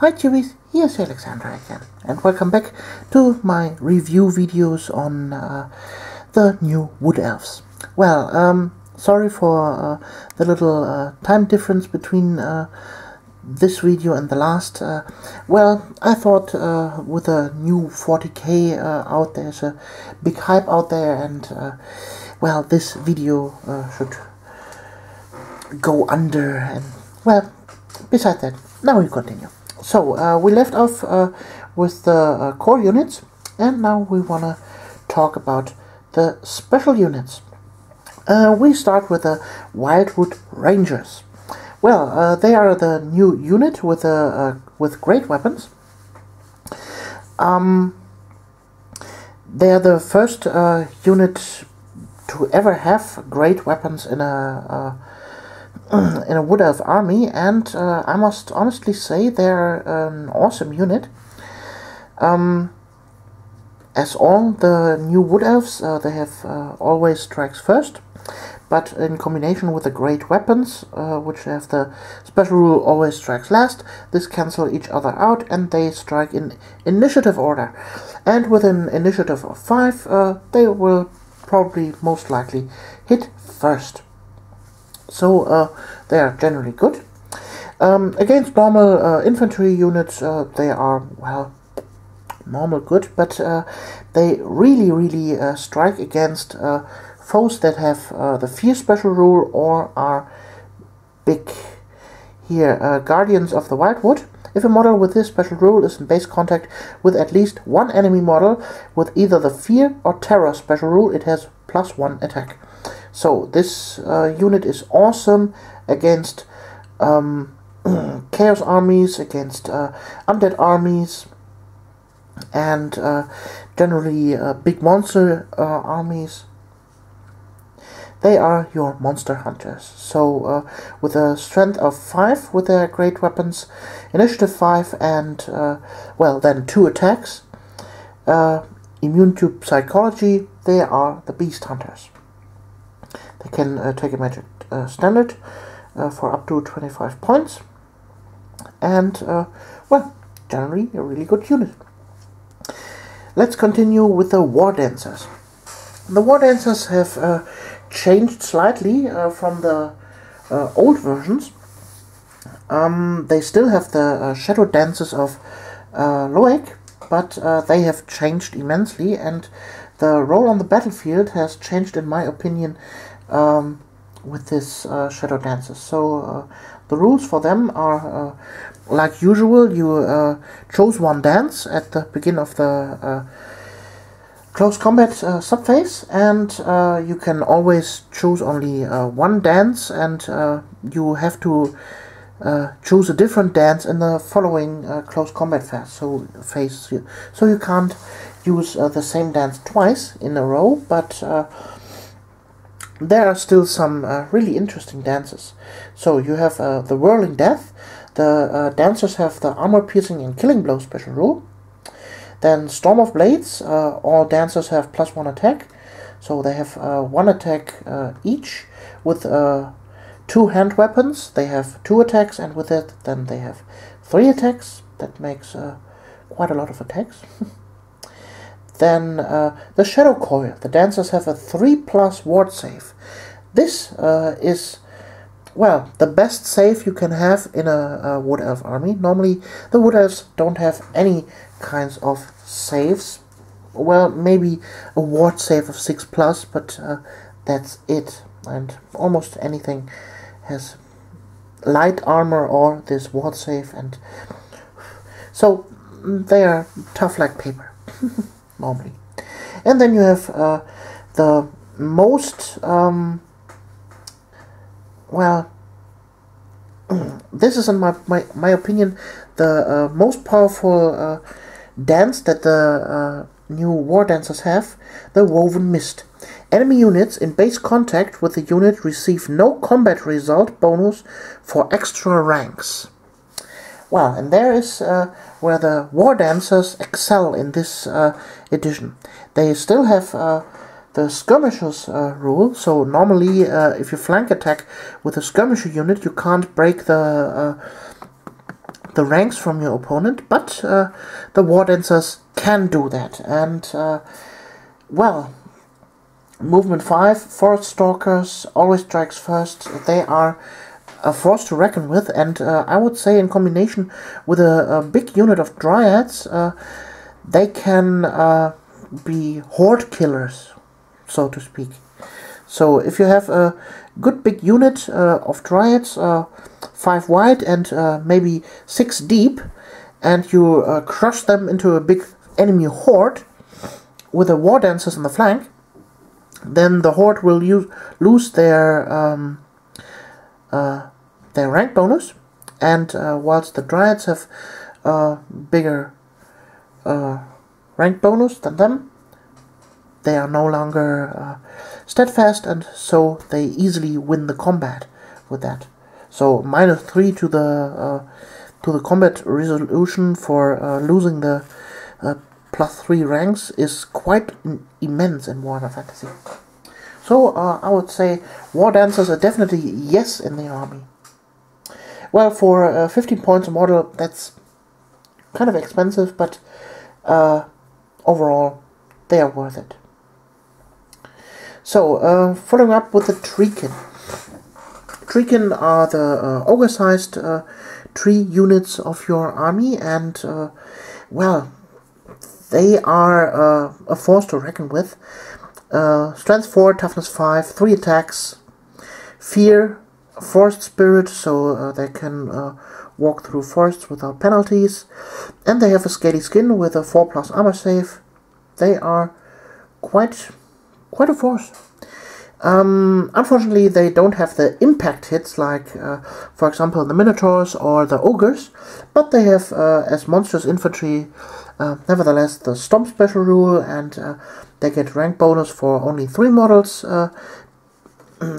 Hi Chewies, here's Alexandra again, and welcome back to my review videos on the new Wood Elves. Well, sorry for the little time difference between this video and the last. Well, I thought with a new 40k out, there's a big hype out there, and well, this video should go under, and well, besides that, now we continue. So, we left off with the core units, and now we want to talk about the special units. We start with the Wildwood Rangers. Well, they are the new unit with great weapons. They are the first unit to ever have great weapons in a Wood Elf army, and I must honestly say they're an awesome unit. As all the new Wood Elves, they have always strikes first, but in combination with the great weapons, which have the special rule always strikes last, this cancel each other out and they strike in initiative order. And with an initiative of 5, they will probably most likely hit first. So they are generally good. Against normal infantry units, they are, well, normal good, but they really strike against foes that have the Fear special rule or are big. Here, Guardians of the Wildwood. If a model with this special rule is in base contact with at least one enemy model with either the Fear or Terror special rule, it has +1 attack. So this unit is awesome against chaos armies, against undead armies, and generally big monster armies. They are your monster hunters. So with a strength of 5 with their great weapons, initiative 5, and well, then 2 attacks, immune to psychology, they are the beast hunters. They can take a magic standard for up to 25 points, and well, generally a really good unit. Let's continue with the War Dancers. The War Dancers have changed slightly from the old versions. They still have the shadow dances of Loek, but they have changed immensely, and the role on the battlefield has changed, in my opinion, with this shadow dances. So the rules for them are like usual. You chose one dance at the beginning of the close combat subphase, and you can always choose only one dance, and you have to choose a different dance in the following close combat phase. So you can't use the same dance twice in a row, but there are still some really interesting dances. So you have the Whirling Death. The dancers have the Armor Piercing and Killing Blow special rule. Then Storm of Blades. All dancers have +1 attack. So they have 1 attack each. With 2 hand weapons, they have 2 attacks, and with it, then they have 3 attacks. That makes quite a lot of attacks. Then the Shadow Coil. The dancers have a 3+ ward save. This is, well, the best save you can have in a Wood Elf army. Normally the Wood Elves don't have any kinds of saves. Well, maybe a ward save of 6+, but that's it. And almost anything has light armor or this ward save, and so they are tough like paper. Normally. And then you have the most, well, this is in my opinion the most powerful dance that the new War Dancers have, the Woven Mist. Enemy units in base contact with the unit receive no combat result bonus for extra ranks. Well, and there is where the War Dancers excel in this edition. They still have the Skirmishers rule, so normally if you flank attack with a Skirmisher unit, you can't break the the ranks from your opponent, but the War Dancers can do that. And, well, movement 5, Forest Stalkers, always strikes first. They are a force to reckon with, and I would say in combination with a big unit of Dryads, they can be horde killers, so to speak. So if you have a good big unit of Dryads, 5 wide and maybe 6 deep, and you crush them into a big enemy horde with the War Dancers on the flank, then the horde will lose their rank bonus, and whilst the Dryads have bigger rank bonus than them, they are no longer steadfast, and so they easily win the combat with that. So -3 to the combat resolution for losing the +3 ranks is quite immense in Warhammer Fantasy. So I would say War Dancers are definitely yes in the army. Well, for 15 points a model, that's kind of expensive, but overall they are worth it. So, following up with the Treekin. Treekin are the ogre-sized tree units of your army, and, well, they are a force to reckon with. Strength 4, Toughness 5, 3 attacks, Fear, Forest Spirit, so they can walk through forests without penalties, and they have a Scaly Skin with a 4+ armor save. They are quite a force. Unfortunately, they don't have the impact hits like, for example, the Minotaurs or the Ogres, but they have, as monstrous infantry, nevertheless, the Stomp special rule, and they get rank bonus for only 3 models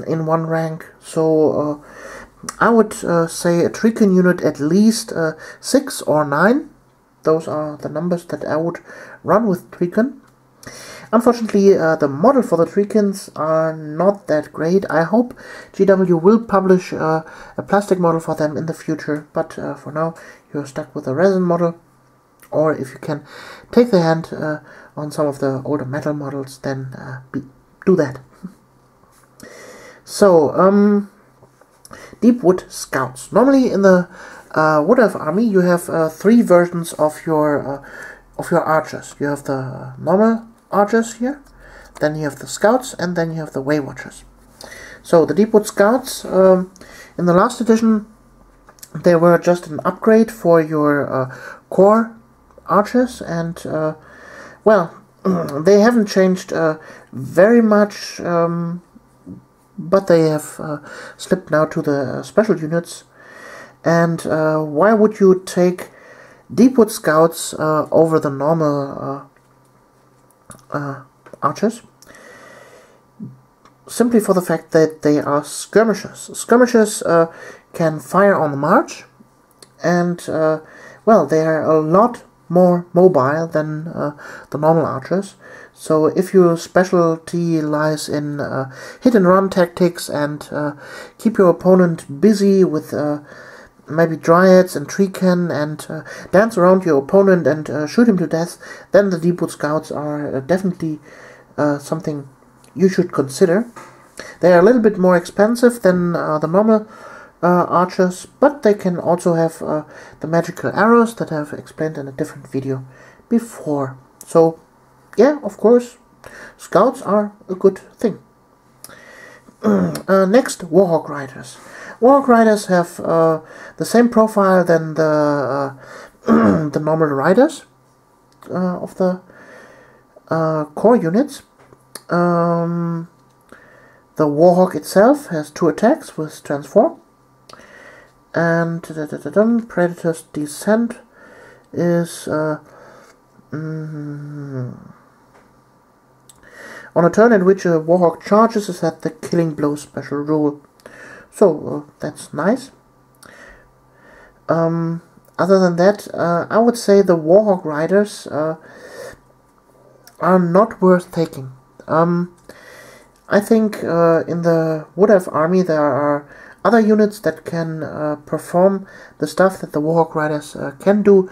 in 1 rank. So I would say a Treekin unit at least 6 or 9. Those are the numbers that I would run with Treekin. Unfortunately, the model for the Treekins are not that great. I hope GW will publish a plastic model for them in the future, but for now you're stuck with a resin model. Or if you can take the hand on some of the older metal models, then do that. So, Deepwood Scouts. Normally in the Wood Elf army you have 3 versions of your archers. You have the normal archers here, then you have the Scouts, and then you have the Way Watchers. So the Deepwood Scouts, in the last edition, they were just an upgrade for your core archers, and well, they haven't changed very much, but they have slipped now to the special units. And why would you take Deepwood Scouts over the normal archers? Simply for the fact that they are skirmishers. Skirmishers can fire on the march, and well, they are a lot more mobile than the normal archers. So if your specialty lies in hit and run tactics and keep your opponent busy with maybe Dryads and Treekin and dance around your opponent and shoot him to death, then the Deepwood Scouts are definitely something you should consider. They are a little bit more expensive than the normal archers, but they can also have the magical arrows that I've explained in a different video before. So yeah, of course, Scouts are a good thing. Next, Warhawk Riders. Warhawk Riders have the same profile than the the normal riders of the core units. The Warhawk itself has 2 attacks with Transform, and Predator's Descent is on a turn in which a Warhawk charges is at the Killing Blow special rule. So that's nice. Other than that, I would say the Warhawk Riders are not worth taking. I think in the Wood Elf army there are other units that can perform the stuff that the Warhawk Riders can do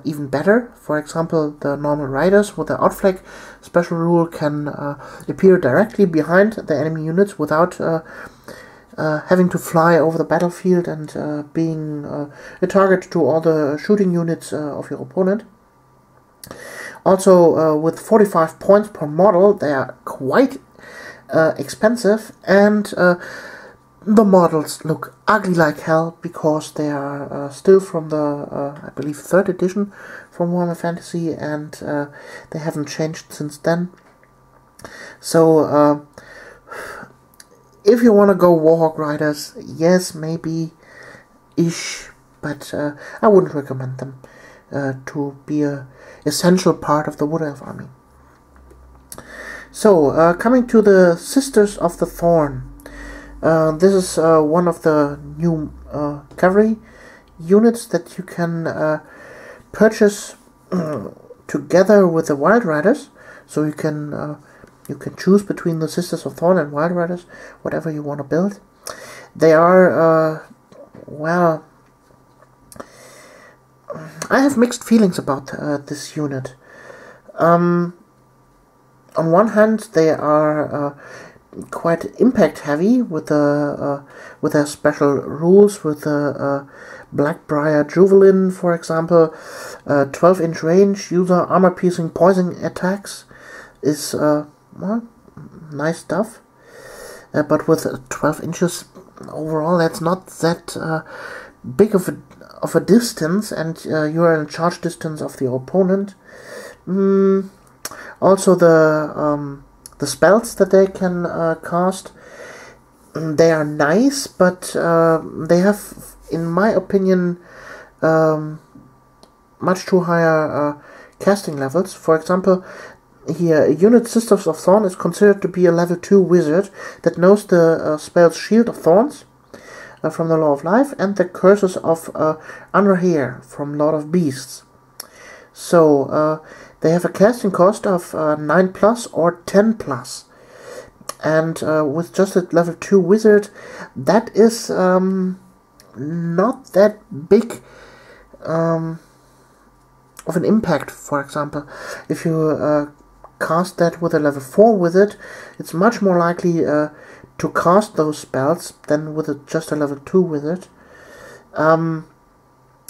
even better. For example, the normal riders with the outflank special rule can appear directly behind the enemy units without having to fly over the battlefield and being a target to all the shooting units of your opponent. Also, with 45 points per model, they are quite expensive, and the models look ugly like hell because they are still from the, I believe, 3rd edition from Warhammer Fantasy, and they haven't changed since then. So, if you want to go Warhawk Riders, yes, maybe-ish, but I wouldn't recommend them to be a essential part of the Wood Elf army. So, coming to the Sisters of the Thorn. This is one of the new cavalry units that you can purchase together with the Wild Riders. So you can choose between the Sisters of Thorn and Wild Riders, whatever you want to build. They are well, I have mixed feelings about this unit. On one hand, they are quite impact heavy with their special rules, with the Blackbriar Juvelin, for example. 12-inch range, user armor piercing poison attacks is well, nice stuff. But with 12 inches overall, that's not that big of a distance, and you are in charge distance of the opponent. Also, the spells that they can cast, they are nice, but they have, in my opinion, much too higher casting levels. For example, here, unit Sisters of Thorn is considered to be a level 2 wizard that knows the spells Shield of Thorns from the Law of Life and the Curses of Anrahir from Lord of Beasts. So, they have a casting cost of 9+ or 10+. And with just a level 2 wizard, that is not that big of an impact. For example, if you cast that with a level 4 wizard, it's much more likely to cast those spells than with just a level 2 wizard.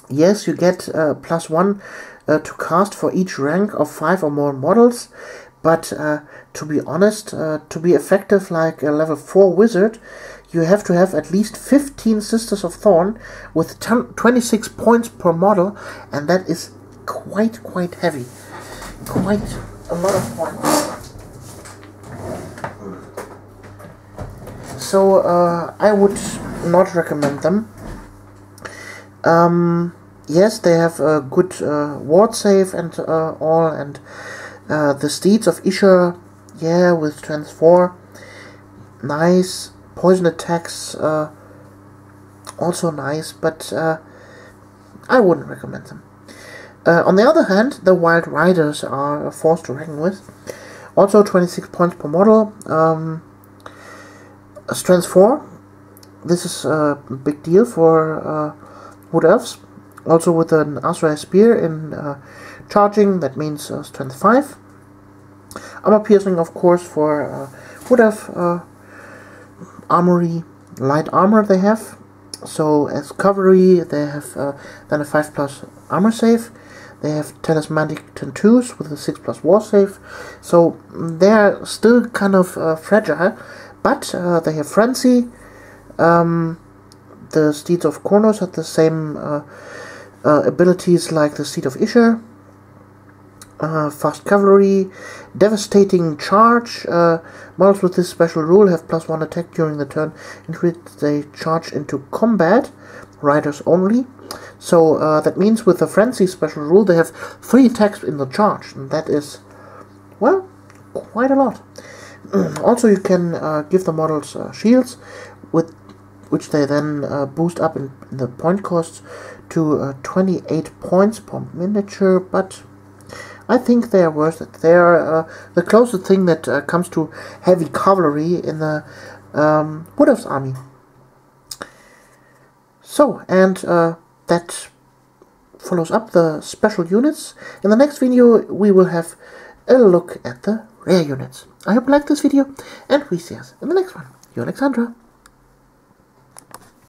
Yes, you get +1 to cast for each rank of 5 or more models, but to be honest, to be effective like a level 4 wizard, you have to have at least 15 Sisters of Thorn with 26 points per model, and that is quite heavy. Quite a lot of points. So I would not recommend them. Yes, they have a good ward save and all, and the Steeds of Isha, yeah, with strength 4, nice. Poison attacks, also nice, but I wouldn't recommend them. On the other hand, the Wild Riders are a force to reckon with. Also 26 points per model, strength 4. This is a big deal for Wood Elves. Also with an Azrael Spear in charging, that means strength 5. Armor piercing, of course, for Wood Elf armory, light armor they have. So as cavalry, they have then a 5+ armor save. They have talismanic tattoos with a 6+ war save. So they are still kind of fragile, but they have frenzy. The Steeds of Kornos have the same abilities like the Steed of Isha. Fast cavalry, devastating charge. Models with this special rule have +1 attack during the turn in which they charge into combat. Riders only. So that means with the frenzy special rule they have 3 attacks in the charge, and that is, well, quite a lot. Also, you can give the models shields, with which they then boost up in the point costs to 28 points per miniature, but I think they are worth it. They are the closest thing that comes to heavy cavalry in the Wood Elves army. So, and that follows up the special units. In the next video we will have a look at the rare units. I hope you liked this video, and we see us in the next one. You're Alexandra.